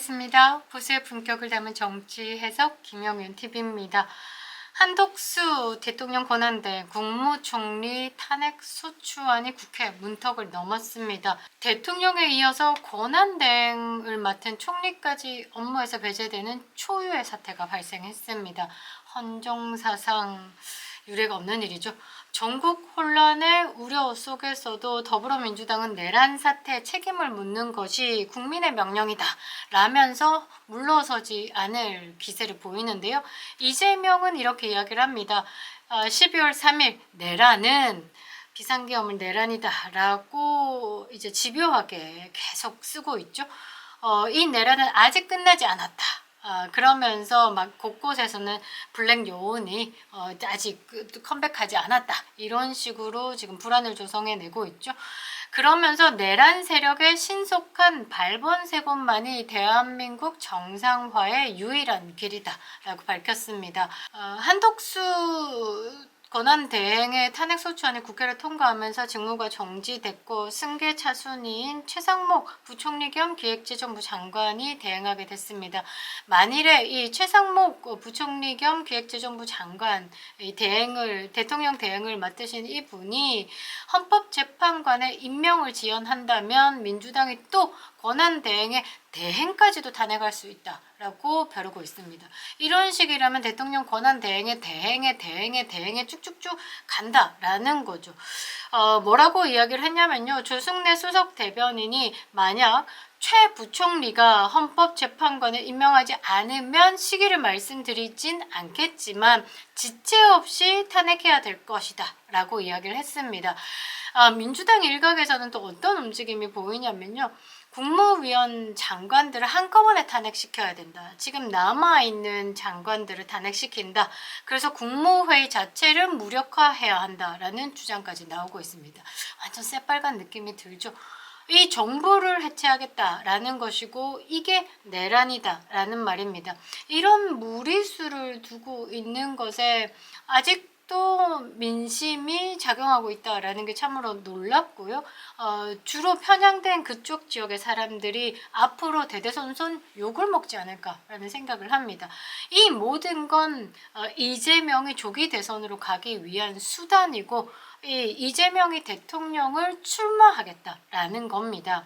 안녕하겠습니다. 보수의 품격을 담은 정치 해석 김영윤 TV입니다. 한덕수 대통령 권한대행 국무총리 탄핵 소추안이 국회 문턱을 넘었습니다. 대통령에 이어서 권한대행을 맡은 총리까지 업무에서 배제되는 초유의 사태가 발생했습니다. 헌정사상 유례가 없는 일이죠. 전국 혼란의 우려 속에서도 더불어민주당은 내란 사태에 책임을 묻는 것이 국민의 명령이다 라면서 물러서지 않을 기세를 보이는데요. 이재명은 이렇게 이야기를 합니다. 12월 3일 내란은 비상계엄을 내란이다 라고 이제 집요하게 계속 쓰고 있죠. 이 내란은 아직 끝나지 않았다. 그러면서 막 곳곳에서는 블랙 요원이 아직 컴백하지 않았다 이런 식으로 지금 불안을 조성해내고 있죠. 그러면서 내란 세력의 신속한 발본색원만이 대한민국 정상화의 유일한 길이다 라고 밝혔습니다. 한덕수 권한대행의 탄핵소추안이 국회를 통과하면서 직무가 정지됐고 승계 차순위인 최상목 부총리 겸 기획재정부 장관이 대행하게 됐습니다. 만일에 이 최상목 부총리 겸 기획재정부 장관 대통령 대행을 맡으신 이분이 헌법재판관의 임명을 지연한다면 민주당이 또 권한대행의 대행까지도 탄핵할 수 있다라고 벼르고 있습니다. 이런 식이라면 대통령 권한대행의 대행에 쭉쭉쭉 간다라는 거죠. 뭐라고 이야기를 했냐면요. 조승래 수석 대변인이 만약 최 부총리가 헌법재판관을 임명하지 않으면 시기를 말씀드리진 않겠지만 지체 없이 탄핵해야 될 것이다 라고 이야기를 했습니다. 민주당 일각에서는 또 어떤 움직임이 보이냐면요. 국무위원 장관들을 한꺼번에 탄핵시켜야 된다. 지금 남아있는 장관들을 탄핵시킨다. 그래서 국무회의 자체를 무력화해야 한다라는 주장까지 나오고 있습니다. 완전 새빨간 느낌이 들죠. 이 정부를 해체하겠다라는 것이고 이게 내란이다라는 말입니다. 이런 무리수를 두고 있는 것에 아직도 민심이 작용하고 있다라는 게 참으로 놀랍고요. 주로 편향된 그쪽 지역의 사람들이 앞으로 대대손손 욕을 먹지 않을까라는 생각을 합니다. 이 모든 건 이재명이 조기 대선으로 가기 위한 수단이고 이재명이 대통령을 출마하겠다라는 겁니다.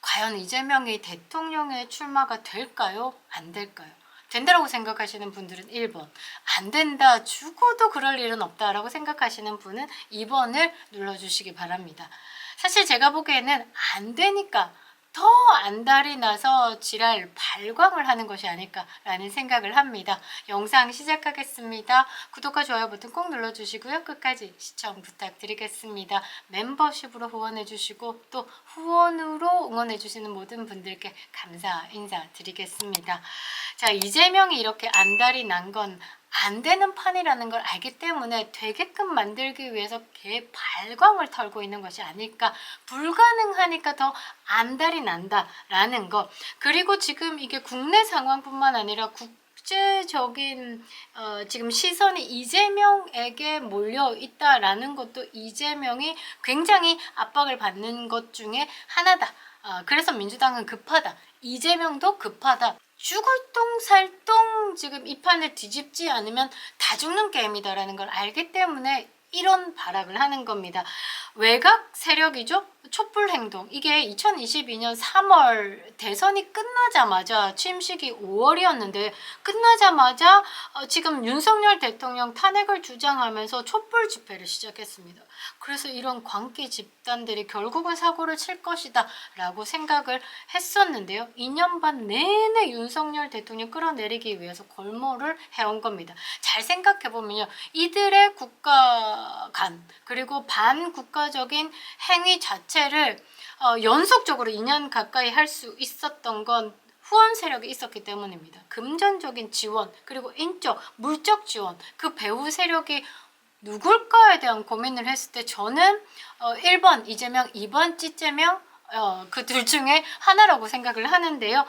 과연 이재명이 대통령의 출마가 될까요? 안 될까요? 된다라고 생각하시는 분들은 1번, 안 된다, 죽어도 그럴 일은 없다라고 생각하시는 분은 2번을 눌러주시기 바랍니다. 사실 제가 보기에는 안 되니까 더 안달이 나서 지랄 발광을 하는 것이 아닐까라는 생각을 합니다. 영상 시작하겠습니다. 구독과 좋아요 버튼 꼭 눌러주시고요. 끝까지 시청 부탁드리겠습니다. 멤버십으로 후원해주시고 또 후원으로 응원해주시는 모든 분들께 감사 인사드리겠습니다. 자, 이재명이 이렇게 안달이 난 건 안 되는 판이라는 걸 알기 때문에 되게끔 만들기 위해서 개 발광을 털고 있는 것이 아닐까. 불가능하니까 더 안달이 난다라는 것. 그리고 지금 이게 국내 상황뿐만 아니라 국제적인 지금 시선이 이재명에게 몰려 있다라는 것도 이재명이 굉장히 압박을 받는 것 중에 하나다. 그래서 민주당은 급하다. 이재명도 급하다. 죽을 똥 살 똥 지금 이 판을 뒤집지 않으면 다 죽는 게임이다라는 걸 알기 때문에 이런 발악을 하는 겁니다. 외곽 세력이죠. 촛불 행동. 이게 2022년 3월 대선이 끝나자마자 취임식이 5월이었는데 끝나자마자 지금 윤석열 대통령 탄핵을 주장하면서 촛불 집회를 시작했습니다. 그래서 이런 광기 집단들이 결국은 사고를 칠 것이다 라고 생각을 했었는데요. 2년 반 내내 윤석열 대통령 끌어내리기 위해서 골몰을 해온 겁니다. 잘 생각해보면요. 이들의 국가 간 그리고 반국가적인 행위 자체를 연속적으로 2년 가까이 할 수 있었던 건 후원 세력이 있었기 때문입니다. 금전적인 지원 그리고 인적, 물적 지원 그 배후 세력이 누굴까에 대한 고민을 했을 때 저는 1번 이재명, 2번 찌재명 그 둘 중에 하나라고 생각을 하는데요.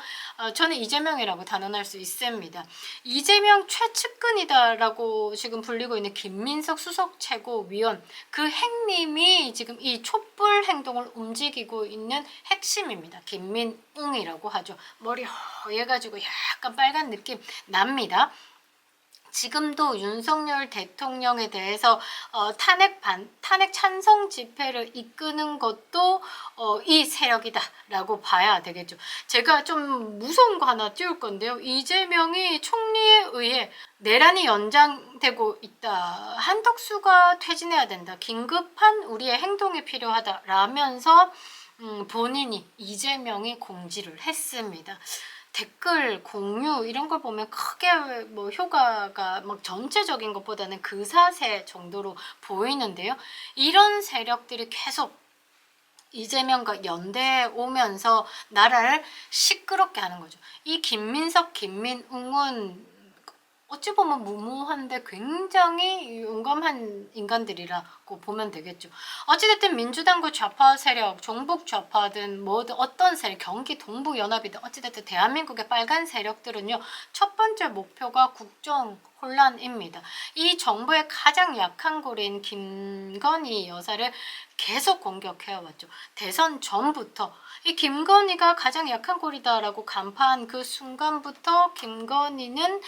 저는 이재명이라고 단언할 수 있습니다. 이재명 최측근이다라고 지금 불리고 있는 김민석 수석 최고위원, 그 행님이 지금 이 촛불 행동을 움직이고 있는 핵심입니다. 김민웅이라고 하죠. 머리 허해가지고 약간 빨간 느낌 납니다. 지금도 윤석열 대통령에 대해서 탄핵 찬성 집회를 이끄는 것도 이 세력이다라고 봐야 되겠죠. 제가 좀 무서운 거 하나 띄울 건데요. 이재명이 총리에 의해 내란이 연장되고 있다. 한덕수가 퇴진해야 된다. 긴급한 우리의 행동이 필요하다라면서 본인이 이재명이 공지를 했습니다. 댓글 공유 이런 걸 보면 크게 뭐 효과가 막 전체적인 것보다는 그사세 정도로 보이는데요. 이런 세력들이 계속 이재명과 연대해 오면서 나라를 시끄럽게 하는 거죠. 이 김민석, 김민웅은 어찌 보면 무모한데 굉장히 용감한 인간들이라고 보면 되겠죠. 어찌됐든 민주당과 좌파 세력, 종북 좌파든 뭐든 어떤 세력, 경기 동북연합이든 어찌됐든 대한민국의 빨간 세력들은요. 첫 번째 목표가 국정 혼란입니다. 이 정부의 가장 약한 고리인 김건희 여사를 계속 공격해왔죠. 대선 전부터 이 김건희가 가장 약한 고리다라고 간파한 그 순간부터 김건희는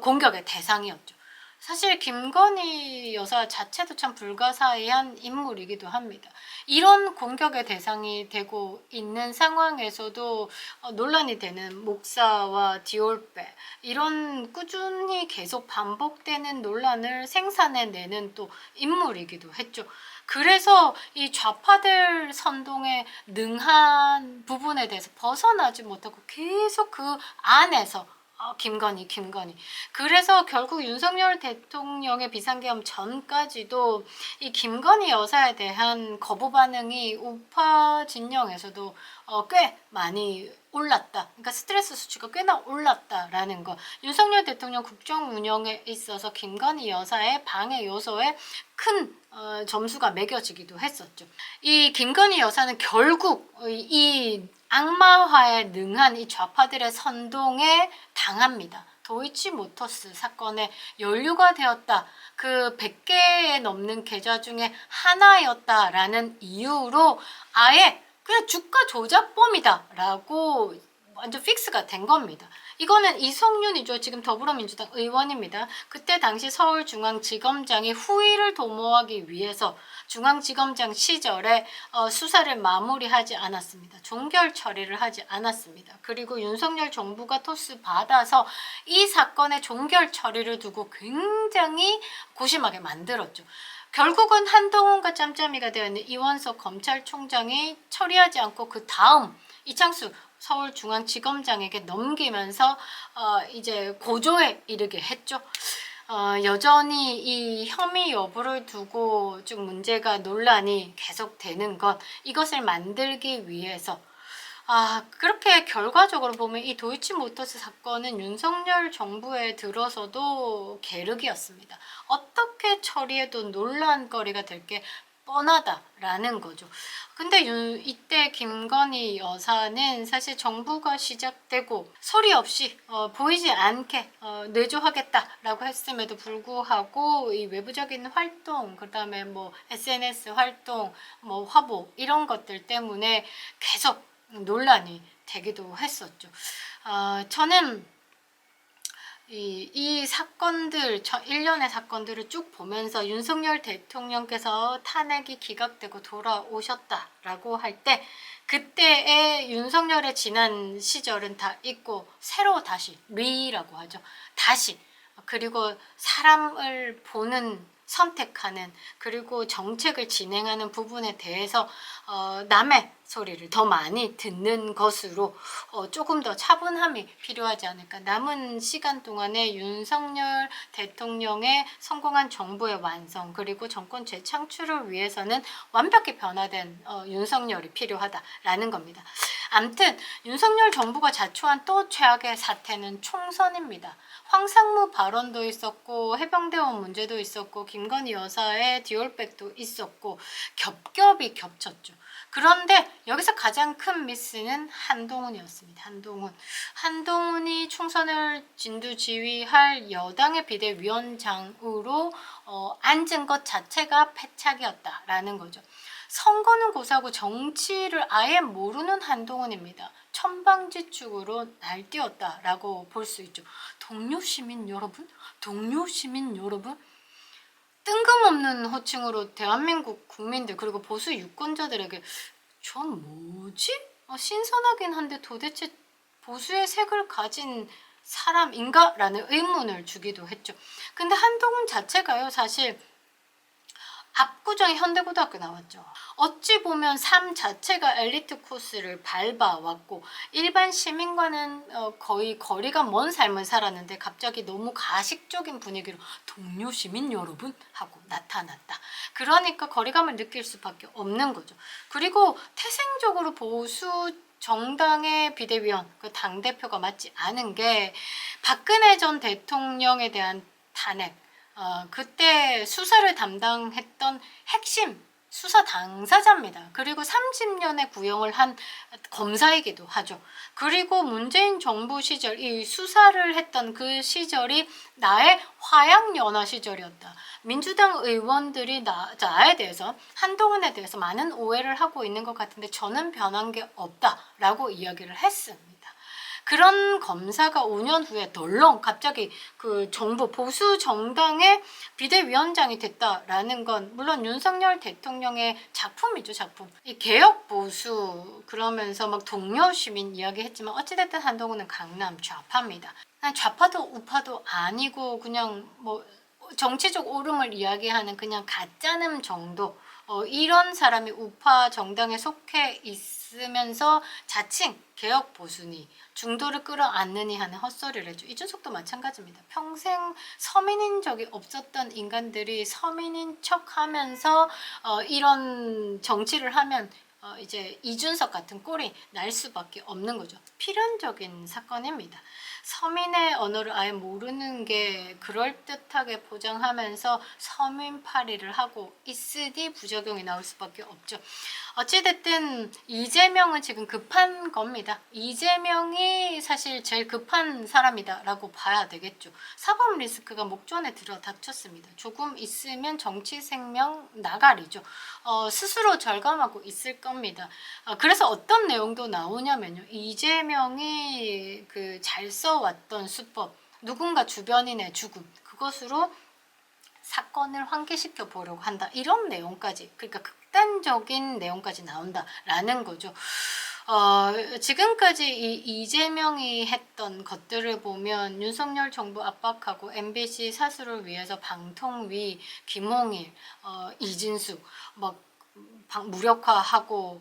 공격의 대상이었죠. 사실 김건희 여사 자체도 참 불가사의한 인물이기도 합니다. 이런 공격의 대상이 되고 있는 상황에서도 논란이 되는 목사와 디올배 이런 꾸준히 계속 반복되는 논란을 생산해내는 또 인물이기도 했죠. 그래서 이 좌파들 선동에 능한 부분에 대해서 벗어나지 못하고 계속 그 안에서 김건희. 그래서 결국 윤석열 대통령의 비상계엄 전까지도 이 김건희 여사에 대한 거부 반응이 우파 진영에서도 꽤 많이 올랐다. 그러니까 스트레스 수치가 꽤나 올랐다라는 거. 윤석열 대통령 국정 운영에 있어서 김건희 여사의 방해 요소에 큰 점수가 매겨지기도 했었죠. 이 김건희 여사는 결국 이 악마화에 능한 이 좌파들의 선동에 당합니다. 도이치모터스 사건에 연루가 되었다. 그 100개에 넘는 계좌 중에 하나였다라는 이유로 아예 그냥 주가 조작범이다라고 완전 픽스가 된 겁니다. 이거는 이성윤이죠. 지금 더불어민주당 의원입니다. 그때 당시 서울중앙지검장이 후위를 도모하기 위해서 중앙지검장 시절에 수사를 마무리하지 않았습니다. 종결 처리를 하지 않았습니다. 그리고 윤석열 정부가 토스 받아서 이 사건의 종결 처리를 두고 굉장히 고심하게 만들었죠. 결국은 한동훈과 짬짬이가 되어 있는 이원석 검찰총장이 처리하지 않고 그 다음 이창수 서울중앙지검장에게 넘기면서 이제 고조에 이르게 했죠. 여전히 이 혐의 여부를 두고 좀 문제가 논란이 계속되는 것, 이것을 만들기 위해서 그렇게 결과적으로 보면 이 도이치모터스 사건은 윤석열 정부에 들어서도 계륵이었습니다. 어떻게 처리해도 논란거리가 될 게 뻔하다라는 거죠. 근데 이때 김건희 여사는 사실 정부가 시작되고 소리 없이 보이지 않게 내조하겠다라고 했음에도 불구하고 이 외부적인 활동, 그다음에 뭐 SNS 활동, 뭐 화보 이런 것들 때문에 계속 논란이 되기도 했었죠. 저는 이 사건들, 일련의 사건들을 쭉 보면서 윤석열 대통령께서 탄핵이 기각되고 돌아오셨다라고 할 때 그때의 윤석열의 지난 시절은 다 잊고 새로 다시 리라고 하죠. 다시 그리고 사람을 보는 선택하는 그리고 정책을 진행하는 부분에 대해서 남의 소리를 더 많이 듣는 것으로 조금 더 차분함이 필요하지 않을까. 남은 시간 동안에 윤석열 대통령의 성공한 정부의 완성 그리고 정권 재창출을 위해서는 완벽히 변화된 윤석열이 필요하다라는 겁니다. 암튼 윤석열 정부가 자초한 또 최악의 사태는 총선입니다. 황상무 발언도 있었고 해병대원 문제도 있었고 김건희 여사의 디올백도 있었고 겹겹이 겹쳤죠. 그런데 여기서 가장 큰 미스는 한동훈이었습니다. 한동훈이 총선을 진두지휘할 여당의 비대위원장으로 앉은 것 자체가 패착이었다라는 거죠. 선거는 고사하고 정치를 아예 모르는 한동훈입니다. 천방지축으로 날뛰었다라고 볼 수 있죠. 동료 시민 여러분, 뜬금없는 호칭으로 대한민국 국민들 그리고 보수 유권자들에게 전 뭐지? 신선하긴 한데 도대체 보수의 색을 가진 사람인가? 라는 의문을 주기도 했죠. 근데 한동훈 자체가요, 사실 압구정에 현대고등학교 나왔죠. 어찌 보면 삶 자체가 엘리트 코스를 밟아왔고 일반 시민과는 거의 거리가 먼 삶을 살았는데 갑자기 너무 가식적인 분위기로 동료 시민 여러분 하고 나타났다. 그러니까 거리감을 느낄 수밖에 없는 거죠. 그리고 태생적으로 보수 정당의 비대위원, 그 당대표가 맞지 않은 게 박근혜 전 대통령에 대한 탄핵, 그때 수사를 담당했던 핵심 수사 당사자입니다. 그리고 30년의 구형을 한 검사이기도 하죠. 그리고 문재인 정부 시절 이 수사를 했던 그 시절이 나의 화양연화 시절이었다. 민주당 의원들이 나에 대해서 한동훈에 대해서 많은 오해를 하고 있는 것 같은데 저는 변한 게 없다라고 이야기를 했습니다. 그런 검사가 5년 후에 덜렁 갑자기 그 정부 보수 정당의 비대위원장이 됐다라는 건 물론 윤석열 대통령의 작품이죠, 작품. 이 개혁 보수 그러면서 막 동료 시민 이야기했지만 어찌됐든 한동훈은 강남 좌파입니다. 좌파도 우파도 아니고 그냥 뭐 정치적 오름을 이야기하는 그냥 가짜ным 정도. 이런 사람이 우파 정당에 속해 있으면서 자칭 개혁 보수니 중도를 끌어안느니 하는 헛소리를 해줘. 이준석도 마찬가지입니다. 평생 서민인 적이 없었던 인간들이 서민인 척하면서 이런 정치를 하면 이제 이준석 같은 꼴이 날 수밖에 없는 거죠. 필연적인 사건입니다. 서민의 언어를 아예 모르는 게 그럴듯하게 포장하면서 서민파리를 하고 있으니 부작용이 나올 수밖에 없죠. 어찌됐든 이재명은 지금 급한 겁니다. 이재명이 사실 제일 급한 사람이다 라고 봐야 되겠죠. 사법 리스크가 목전에 들어 닥쳤습니다. 조금 있으면 정치 생명 나가리죠. 스스로 절감하고 있을 겁니다. 그래서 어떤 내용도 나오냐면요. 이재명이 그 잘 써왔던 수법, 누군가 주변인의 죽음, 그것으로 사건을 환기시켜 보려고 한다. 이런 내용까지, 그러니까 극단적인 내용까지 나온다라는 거죠. 지금까지 이재명이 했던 것들을 보면 윤석열 정부 압박하고 MBC 사수를 위해서 방통위, 김홍일, 이진숙 막 무력화하고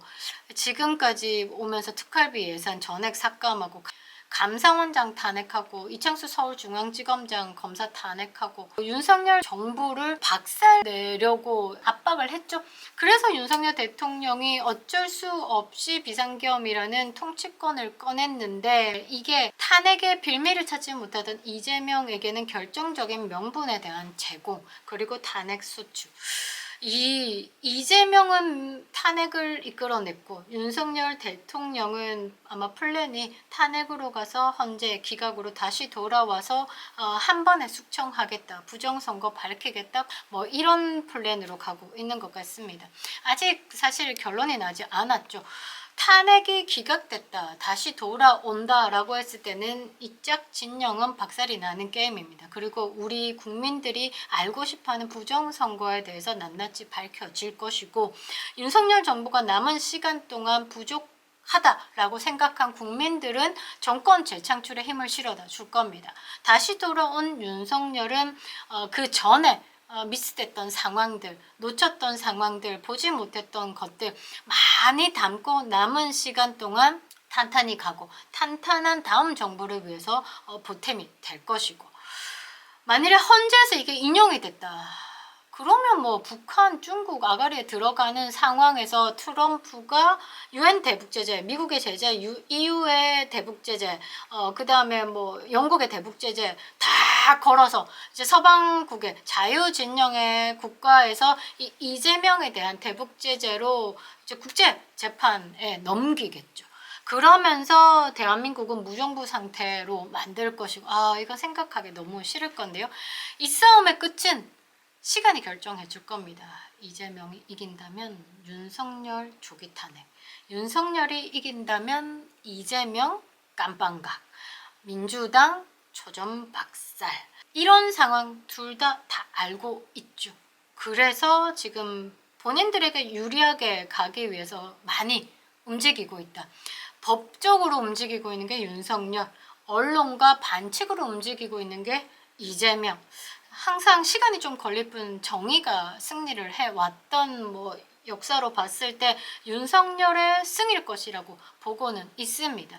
지금까지 오면서 특활비 예산 전액 삭감하고 감사원장 탄핵하고 이창수 서울중앙지검장 검사 탄핵하고 윤석열 정부를 박살내려고 압박을 했죠. 그래서 윤석열 대통령이 어쩔 수 없이 비상계엄이라는 통치권을 꺼냈는데 이게 탄핵의 빌미를 찾지 못하던 이재명에게는 결정적인 명분에 대한 제공 그리고 탄핵 소추. 이재명은 탄핵을 이끌어냈고 윤석열 대통령은 아마 플랜이 탄핵으로 가서 헌재 기각으로 다시 돌아와서 한 번에 숙청하겠다, 부정선거 밝히겠다, 뭐 이런 플랜으로 가고 있는 것 같습니다. 아직 사실 결론이 나지 않았죠. 탄핵이 기각됐다, 다시 돌아온다 라고 했을 때는 이짝 진영은 박살이 나는 게임입니다. 그리고 우리 국민들이 알고 싶어하는 부정선거에 대해서 낱낱이 밝혀질 것이고 윤석열 정부가 남은 시간 동안 부족하다라고 생각한 국민들은 정권 재창출에 힘을 실어다 줄 겁니다. 다시 돌아온 윤석열은 그 전에 미스됐던 상황들, 놓쳤던 상황들, 보지 못했던 것들 많이 담고 남은 시간 동안 탄탄히 가고 탄탄한 다음 정부를 위해서 보탬이 될 것이고 만일에 헌재에서 이게 인용이 됐다. 그러면 뭐 북한, 중국 아가리에 들어가는 상황에서 트럼프가 UN 대북 제재, 미국의 제재, EU의 대북 제재, 그다음에 뭐 영국의 대북 제재 다 걸어서 이제 서방국의 자유진영의 국가에서 이 이재명에 대한 대북 제재로 이제 국제 재판에 넘기겠죠. 그러면서 대한민국은 무정부 상태로 만들 것이고, 이거 생각하기 너무 싫을 건데요. 이 싸움의 끝은 시간이 결정해 줄 겁니다. 이재명이 이긴다면 윤석열 조기 탄핵, 윤석열이 이긴다면 이재명 깜빵각, 민주당 초전 박살. 이런 상황 둘 다 알고 있죠. 그래서 지금 본인들에게 유리하게 가기 위해서 많이 움직이고 있다. 법적으로 움직이고 있는 게 윤석열, 언론과 반칙으로 움직이고 있는 게 이재명. 항상 시간이 좀 걸릴 뿐 정의가 승리를 해왔던 뭐 역사로 봤을 때 윤석열의 승일 것이라고 보고는 있습니다.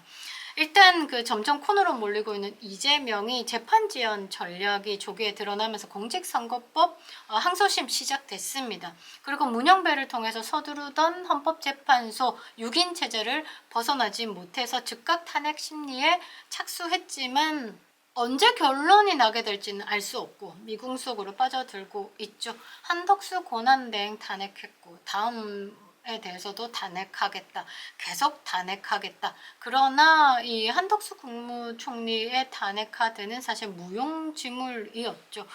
일단 그 점점 코너로 몰리고 있는 이재명이 재판 지연 전략이 조기에 드러나면서 공직선거법 항소심 시작됐습니다. 그리고 문영배를 통해서 서두르던 헌법재판소 6인 체제를 벗어나지 못해서 즉각 탄핵 심리에 착수했지만 언제 결론이 나게 될지는 알 수 없고 미궁 속으로 빠져들고 있죠. 한덕수 권한대행 탄핵했고 다음에 대해서도 탄핵하겠다. 계속 탄핵하겠다. 그러나 이 한덕수 국무총리의 탄핵 카드는 사실 무용지물이었죠.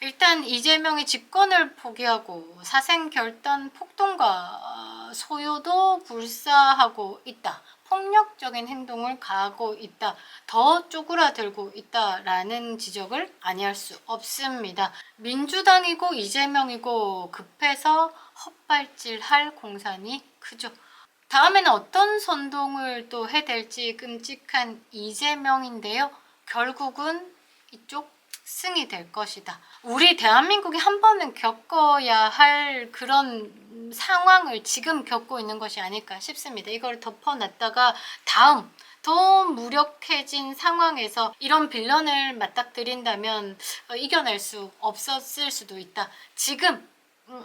일단 이재명이 집권을 포기하고 사생결단 폭동과 소요도 불사하고 있다. 폭력적인 행동을 가하고 있다. 더 쪼그라들고 있다라는 지적을 아니할 수 없습니다. 민주당이고 이재명이고 급해서 헛발질할 공산이 크죠. 다음에는 어떤 선동을 또 해댈지 끔찍한 이재명인데요. 결국은 이쪽 승이 될 것이다. 우리 대한민국이 한 번은 겪어야 할 그런 상황을 지금 겪고 있는 것이 아닐까 싶습니다. 이걸 덮어놨다가 다음 더 무력해진 상황에서 이런 빌런을 맞닥뜨린다면 이겨낼 수 없었을 수도 있다. 지금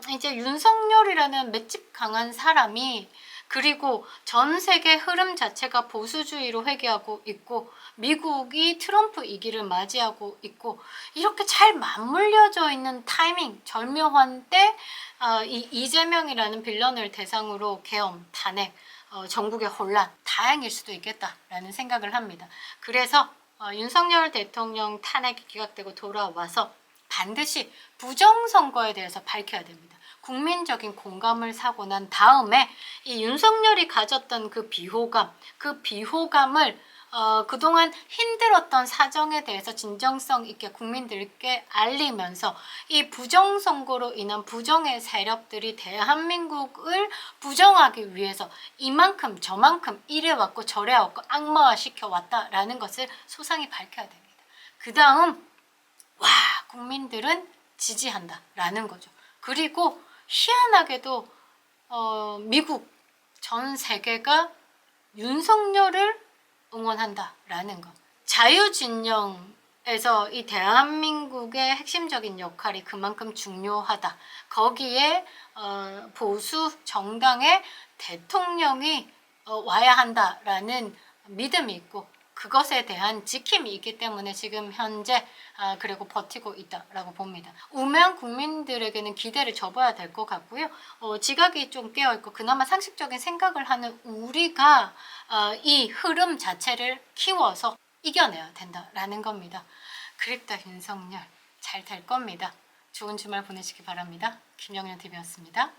이제 윤석열이라는 맷집 강한 사람이 그리고 전 세계 흐름 자체가 보수주의로 회귀하고 있고 미국이 트럼프 이기를 맞이하고 있고 이렇게 잘 맞물려져 있는 타이밍 절묘한 때 이 이재명이라는 빌런을 대상으로 계엄, 탄핵, 전국의 혼란 다행일 수도 있겠다라는 생각을 합니다. 그래서 윤석열 대통령 탄핵이 기각되고 돌아와서 반드시 부정선거에 대해서 밝혀야 됩니다. 국민적인 공감을 사고 난 다음에 이 윤석열이 가졌던 그 비호감을 그동안 힘들었던 사정에 대해서 진정성 있게 국민들께 알리면서 이 부정선거로 인한 부정의 세력들이 대한민국을 부정하기 위해서 이만큼 저만큼 이래왔고 저래왔고 악마화시켜왔다라는 것을 소상히 밝혀야 됩니다. 그 다음 국민들은 지지한다라는 거죠. 그리고 희한하게도 미국 전 세계가 윤석열을 응원한다라는 것. 자유진영에서 이 대한민국의 핵심적인 역할이 그만큼 중요하다. 거기에 보수 정당의 대통령이 와야 한다라는 믿음이 있고 그것에 대한 지킴이 있기 때문에 지금 현재 그리고 버티고 있다라고 봅니다. 우매한 국민들에게는 기대를 접어야 될 것 같고요. 지각이 좀 깨어있고 그나마 상식적인 생각을 하는 우리가 이 흐름 자체를 키워서 이겨내야 된다라는 겁니다. 그립다 윤석열 잘 될 겁니다. 좋은 주말 보내시기 바랍니다. 김영현 TV였습니다.